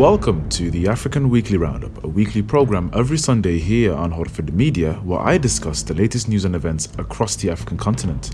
Welcome to the African Weekly Roundup, a weekly program every Sunday here on HORUFADHI Media, where I discuss the latest news and events across the African continent.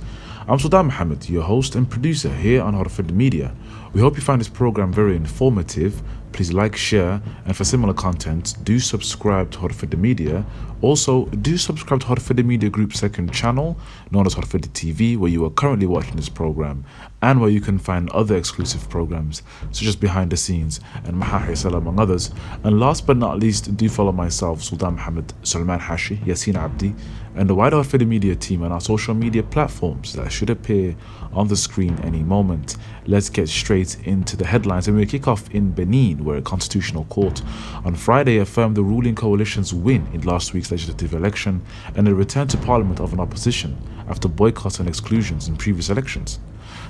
I'm Sultan Mohammed, your host and producer here on HORUFADHI Media. We hope you find this program very informative. Please like, share, and for similar content, do subscribe to HORUFADHI Media. Also, do subscribe to HORUFADHI Media Group's second channel, known as HORUFADHI TV, where you are currently watching this program, and where you can find other exclusive programs, such as Behind the Scenes and Mahahi Salah, among others. And last but not least, do follow myself, Sultan Mohammed, Salman Hashi, Yasin Abdi, and the wider HORUFADHI Media team on our social media platforms that should appear on the screen any moment. Let's get straight into the headlines, and we kick off in Benin, where a constitutional court on Friday affirmed the ruling coalition's win in last week's legislative election and a return to parliament of an opposition after boycotts and exclusions in previous elections.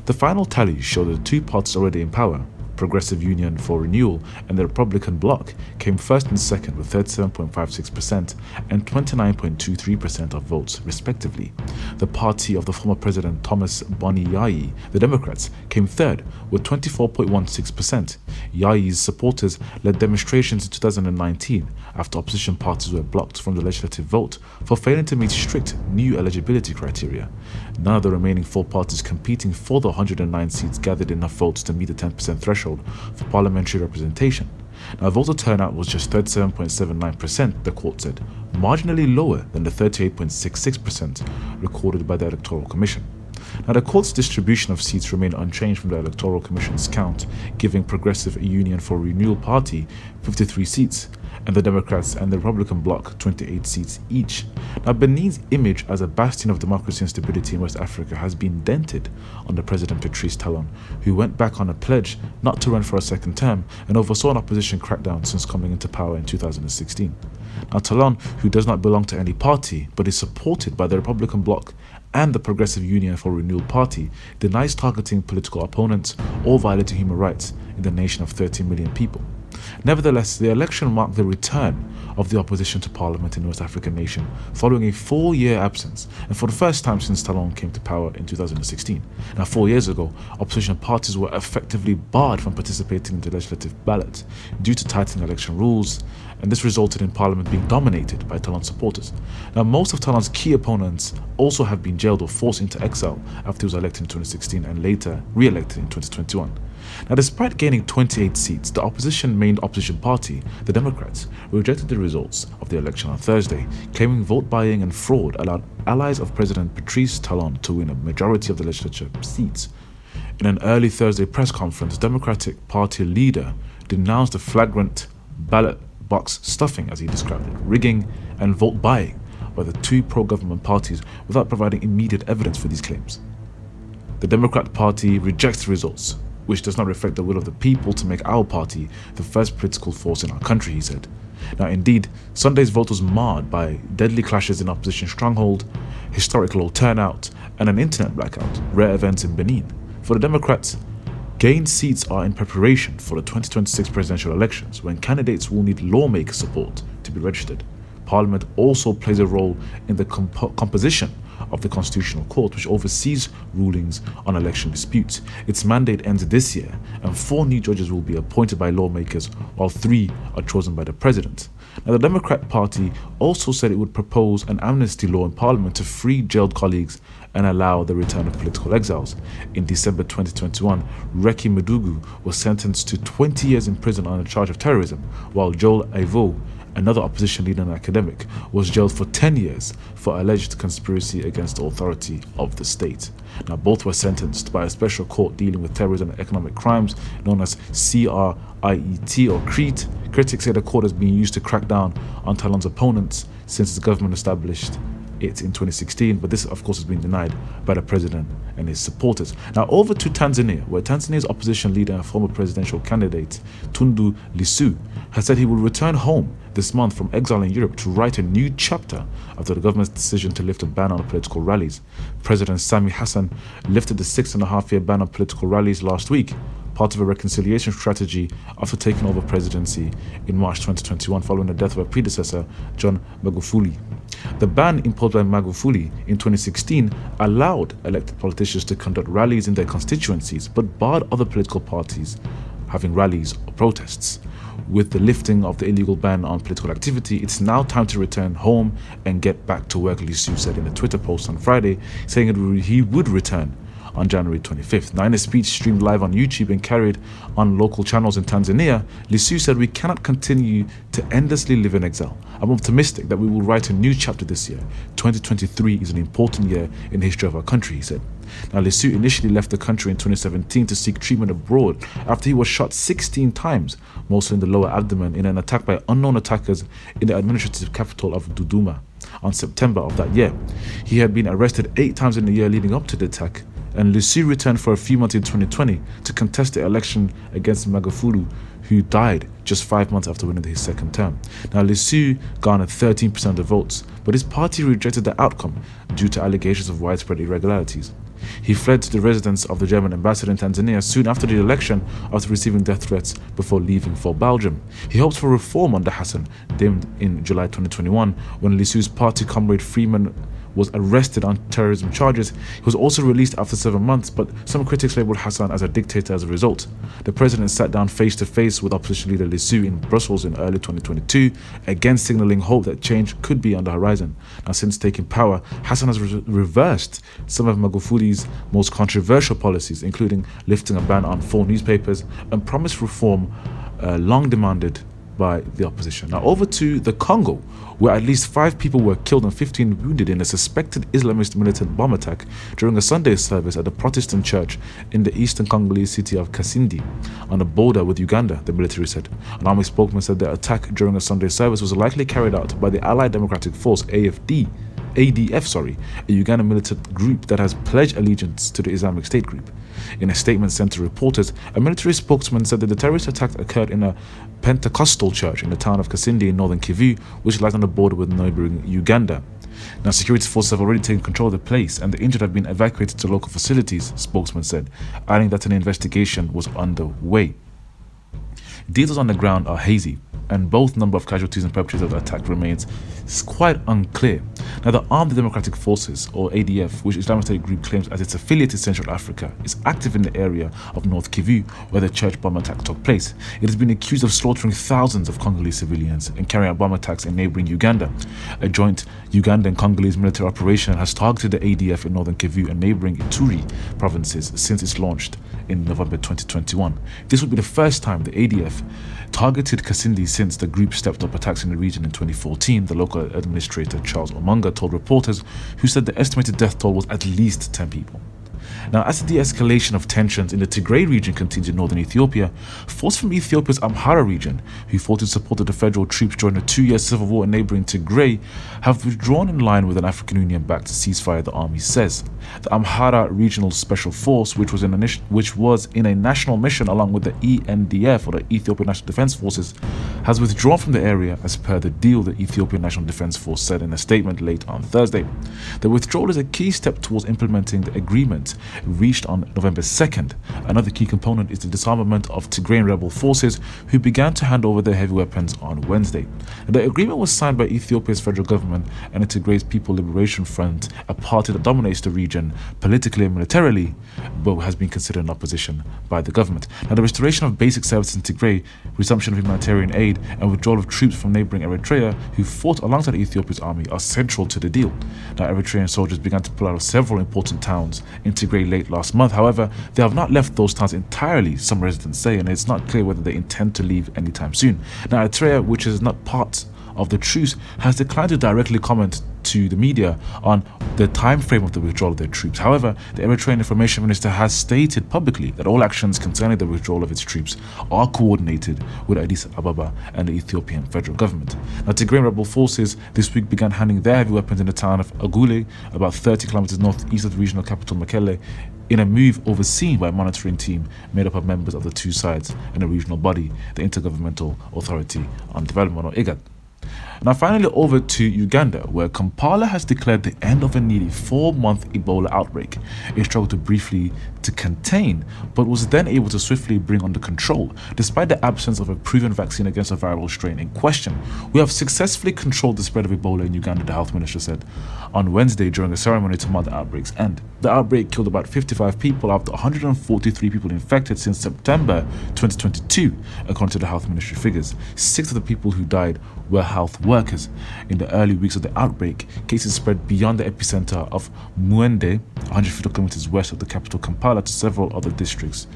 The final tally showed that the two parties already in power, Progressive Union for Renewal and the Republican Bloc, came first and second with 37.56% and 29.23% of votes, respectively. The party of the former President Thomas Boni Yayi, the Democrats, came third with 24.16%. Yayi's supporters led demonstrations in 2019 after opposition parties were blocked from the legislative vote for failing to meet strict new eligibility criteria. None of the remaining four parties competing for the 109 seats gathered enough votes to meet the 10% threshold for parliamentary representation. Now, voter turnout was just 37.79%, the court said, marginally lower than the 38.66% recorded by the Electoral Commission. Now, the court's distribution of seats remained unchanged from the Electoral Commission's count, giving Progressive Union for Renewal Party 53 seats, and the Democrats and the Republican Bloc 28 seats each. Now, Benin's image as a bastion of democracy and stability in West Africa has been dented under President Patrice Talon, who went back on a pledge not to run for a second term and oversaw an opposition crackdown since coming into power in 2016. Now, Talon, who does not belong to any party but is supported by the Republican Bloc and the Progressive Union for Renewal Party, denies targeting political opponents or violating human rights in the nation of 30 million people. Nevertheless, the election marked the return of the opposition to parliament in the West African nation following a 4-year absence, and for the first time since Talon came to power in 2016. Now, 4 years ago, opposition parties were effectively barred from participating in the legislative ballot due to tightening election rules, and this resulted in parliament being dominated by Talon supporters. Now, most of Talon's key opponents also have been jailed or forced into exile after he was elected in 2016 and later re-elected in 2021. Now, despite gaining 28 seats, the main opposition party, the Democrats, rejected the results of the election on Thursday, claiming vote buying and fraud allowed allies of President Patrice Talon to win a majority of the legislature seats. In an early Thursday press conference, Democratic Party leader denounced the flagrant ballot box stuffing, as he described it, rigging and vote buying by the two pro-government parties without providing immediate evidence for these claims. The Democrat Party rejects the results, which does not reflect the will of the people to make our party the first political force in our country, he said. Now, indeed, Sunday's vote was marred by deadly clashes in opposition stronghold, historic low turnout, and an internet blackout, rare events in Benin. For the Democrats, gained seats are in preparation for the 2026 presidential elections, when candidates will need lawmaker support to be registered. Parliament also plays a role in the composition of the Constitutional Court, which oversees rulings on election disputes. Its mandate ends this year, and 4 new judges will be appointed by lawmakers, while 3 are chosen by the president. Now, the Democrat Party also said it would propose an amnesty law in Parliament to free jailed colleagues and allow the return of political exiles. In December 2021, Reki Madugu was sentenced to 20 years in prison on a charge of terrorism, while Joel Aivo, another opposition leader and academic, was jailed for 10 years for alleged conspiracy against the authority of the state. Now, both were sentenced by a special court dealing with terrorism and economic crimes known as CRIET or CREET. Critics say the court has been used to crack down on Talon's opponents since the government established it in 2016, but this of course has been denied by the president and his supporters. Now, over to Tanzania, where Tanzania's opposition leader and former presidential candidate Tundu Lissu has said he will return home this month from exile in Europe to write a new chapter after the government's decision to lift a ban on political rallies. President Sami Hassan lifted the 6.5-year ban on political rallies last week, part of a reconciliation strategy after taking over presidency in March 2021 following the death of a predecessor, John Magufuli. The ban imposed by Magufuli in 2016 allowed elected politicians to conduct rallies in their constituencies, but barred other political parties having rallies or protests. With the lifting of the illegal ban on political activity, it's now time to return home and get back to work, Lissu said in a Twitter post on Friday, saying he would return on January 25th. Now, in a speech streamed live on YouTube and carried on local channels in Tanzania, Lissu said, "We cannot continue to endlessly live in exile. I'm optimistic that we will write a new chapter this year. 2023 is an important year in the history of our country," he said. Now, Lissu initially left the country in 2017 to seek treatment abroad after he was shot 16 times, mostly in the lower abdomen, in an attack by unknown attackers in the administrative capital of Dodoma on September of that year. He had been arrested 8 times in the year leading up to the attack, and Lissu returned for a few months in 2020 to contest the election against Magufuli, who died just 5 months after winning his second term. Now, Lissu garnered 13% of the votes, but his party rejected the outcome due to allegations of widespread irregularities. He fled to the residence of the German ambassador in Tanzania soon after the election after receiving death threats before leaving for Belgium. He hoped for reform under Hassan, dimmed in July 2021 when Lissu's party comrade Freeman was arrested on terrorism charges. He was also released after 7 months, but some critics labelled Hassan as a dictator as a result. The president sat down face-to-face with opposition leader Lissu in Brussels in early 2022, again signalling hope that change could be on the horizon. Now, since taking power, Hassan has reversed some of Magufuli's most controversial policies, including lifting a ban on 4 newspapers and promised reform long demanded by the opposition. Now, over to the Congo, where at least 5 people were killed and 15 wounded in a suspected Islamist militant bomb attack during a Sunday service at a Protestant church in the eastern Congolese city of Kasindi, on the border with Uganda, the military said. An army spokesman said the attack during a Sunday service was likely carried out by the Allied Democratic Force, ADF, a Ugandan militant group that has pledged allegiance to the Islamic State group. In a statement sent to reporters, a military spokesman said that the terrorist attack occurred in a Pentecostal church in the town of Kasindi in northern Kivu, which lies on the border with neighboring Uganda. Now, security forces have already taken control of the place and the injured have been evacuated to local facilities, spokesman said, adding that an investigation was underway. Details on the ground are hazy, and both number of casualties and perpetrators of the attack remains quite unclear. Now, the Armed Democratic Forces, or ADF, which Islamic State group claims as its affiliate in Central Africa, is active in the area of North Kivu, where the church bomb attack took place. It has been accused of slaughtering thousands of Congolese civilians and carrying out bomb attacks in neighboring Uganda. A joint Ugandan-Congolese military operation has targeted the ADF in northern Kivu and neighboring Ituri provinces since it's launched in November 2021. This would be the first time the ADF targeted Kasindi since the group stepped up attacks in the region in 2014, the local administrator Charles Omanga told reporters, who said the estimated death toll was at least 10 people. Now, as the de-escalation of tensions in the Tigray region continues in northern Ethiopia, forces from Ethiopia's Amhara region, who fought in support of the federal troops during the 2-year civil war in neighboring Tigray, have withdrawn in line with an African Union-backed ceasefire, the army says. The Amhara Regional Special Force, which was in a national mission along with the ENDF, or the Ethiopian National Defense Forces, has withdrawn from the area as per the deal, the Ethiopian National Defense Force said in a statement late on Thursday. The withdrawal is a key step towards implementing the agreement reached on November 2nd. Another key component is the disarmament of Tigrayan rebel forces, who began to hand over their heavy weapons on Wednesday. The agreement was signed by Ethiopia's federal government and the Tigray People Liberation Front, a party that dominates the region politically and militarily, but has been considered in opposition by the government. Now, the restoration of basic services in Tigray, resumption of humanitarian aid, and withdrawal of troops from neighboring Eritrea, who fought alongside Ethiopia's army, are central to the deal. Now, Eritrean soldiers began to pull out of several important towns in Tigray late last month. However, they have not left those towns entirely, some residents say, and it's not clear whether they intend to leave anytime soon. Now, Eritrea, which is not part of the truce, has declined to directly comment to the media on the time frame of the withdrawal of their troops. However, the Eritrean Information Minister has stated publicly that all actions concerning the withdrawal of its troops are coordinated with Addis Ababa and the Ethiopian federal government. Now, Tigrayan rebel forces this week began handing their heavy weapons in the town of Agule, about 30 kilometers northeast of the regional capital Mekelle, in a move overseen by a monitoring team made up of members of the two sides and a regional body, the Intergovernmental Authority on Development, or IGAD. Now finally over to Uganda, where Kampala has declared the end of a nearly 4-month Ebola outbreak. It struggled to contain, but was then able to swiftly bring under control, despite the absence of a proven vaccine against the viral strain in question. We have successfully controlled the spread of Ebola in Uganda, the health minister said on Wednesday during a ceremony to mark the outbreak's end. The outbreak killed about 55 people after 143 people infected since September 2022, according to the health ministry figures. 6 of the people who died were health workers. In the early weeks of the outbreak, cases spread beyond the epicenter of Mwende, 150 kilometers west of the capital Kampala, to several other districts,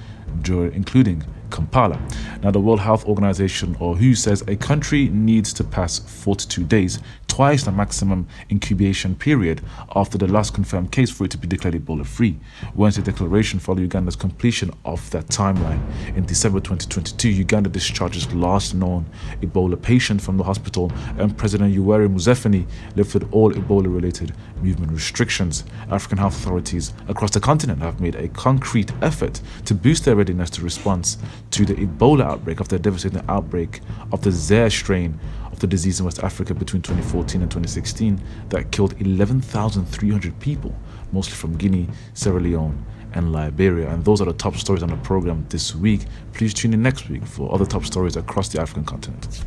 including Kampala. Now, the World Health Organization, or WHO, says a country needs to pass 42 days, twice the maximum incubation period after the last confirmed case for it to be declared Ebola-free. Wednesday's declaration followed Uganda's completion of that timeline. In December 2022, Uganda discharged its last known Ebola patient from the hospital, and President Yoweri Museveni lifted all Ebola-related movement restrictions. African health authorities across the continent have made a concrete effort to boost their readiness to response to the Ebola outbreak after the devastating outbreak of the Zaire strain of the disease in West Africa between 2014 and 2016 that killed 11,300 people, mostly from Guinea, Sierra Leone, and Liberia. And those are the top stories on the program this week. Please tune in next week for other top stories across the African continent.